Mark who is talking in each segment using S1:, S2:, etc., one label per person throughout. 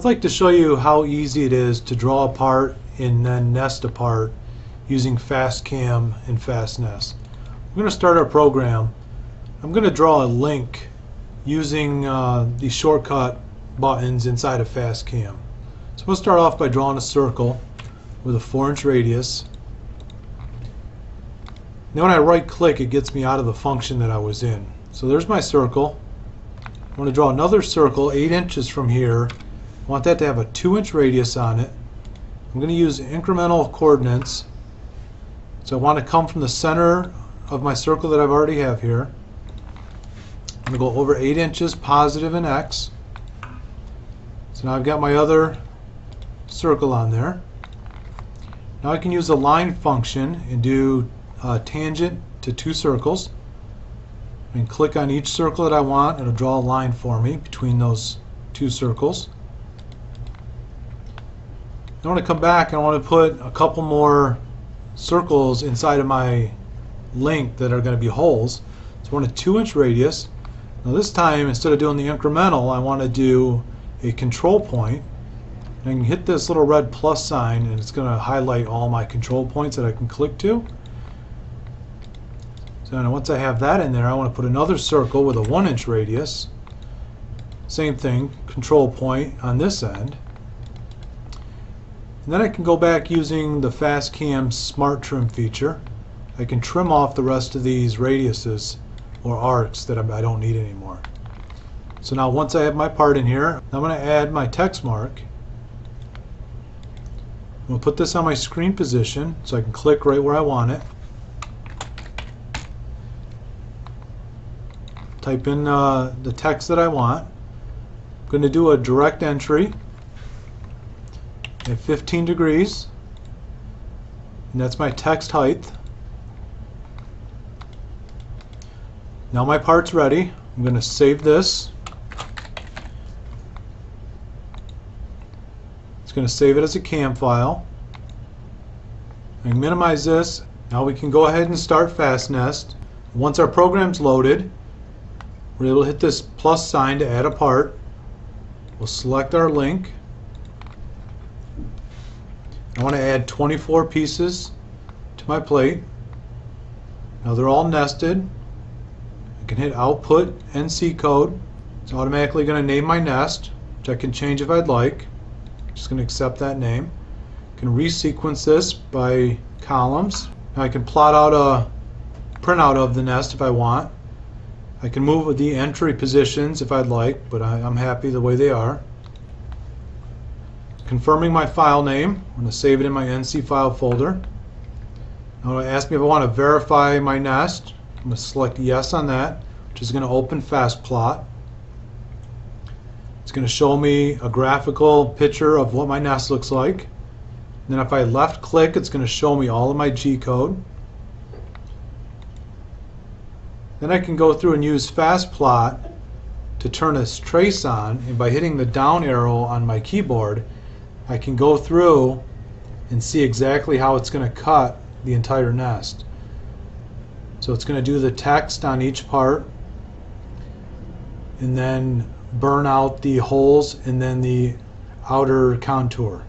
S1: I'd like to show you how easy it is to draw a part and then nest a part using FastCAM and FastNest. We're going to start our program. I'm going to draw a link using the shortcut buttons inside of FastCAM. So we'll start off by drawing a circle with a 4-inch radius. Then when I right click, it gets me out of the function that I was in. So there's my circle. I want to draw another circle 8 inches from here. I want that to have a 2-inch radius on it. I'm going to use incremental coordinates. So I want to come from the center of my circle that I've already have here. I'm going to go over 8 inches positive in X. So now I've got my other circle on there. Now I can use a line function and do a tangent to 2 circles. And click on each circle that I want, and it'll draw a line for me between those 2 circles. I want to come back and I want to put a couple more circles inside of my link that are going to be holes. So I want a 2-inch radius. Now this time, instead of doing the incremental, I want to do a control point. And I can hit this little red plus sign and it's going to highlight all my control points that I can click to. So now once I have that in there, I want to put another circle with a 1-inch radius. Same thing, control point on this end. And then I can go back using the FastCAM Smart Trim feature. I can trim off the rest of these radiuses or arcs that I don't need anymore. So now once I have my part in here, I'm going to add my text mark. I'm going to put this on my screen position so I can click right where I want it. Type in the text that I want. I'm going to do a direct entry at 15 degrees, and that's my text height. Now my part's ready. I'm going to save this. It's going to save it as a CAM file. I can minimize this. Now we can go ahead and start FastNest. Once our program's loaded, we're able to hit this plus sign to add a part. We'll select our link. I want to add 24 pieces to my plate. Now they're all nested. I can hit output NC code. It's automatically going to name my nest, which I can change if I'd like. I'm just going to accept that name. I can resequence this by columns. Now I can plot out a printout of the nest if I want. I can move the entry positions if I'd like, but I'm happy the way they are. Confirming my file name, I'm going to save it in my NC file folder. Now it'll ask me if I want to verify my nest. I'm going to select yes on that, which is going to open FastPlot. It's going to show me a graphical picture of what my nest looks like. And then if I left click, it's going to show me all of my G code. Then I can go through and use FastPlot to turn this trace on, and by hitting the down arrow on my keyboard, I can go through and see exactly how it's going to cut the entire nest. So it's going to do the text on each part and then burn out the holes and then the outer contour.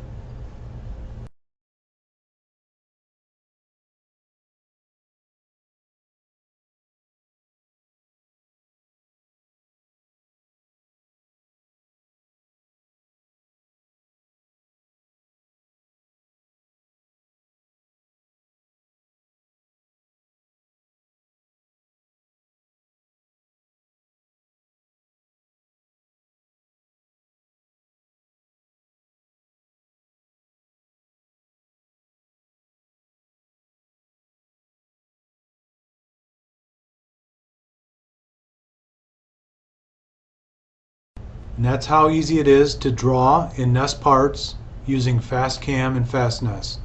S1: And that's how easy it is to draw and nest parts using FastCAM and FastNest.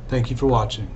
S1: Thank you for watching.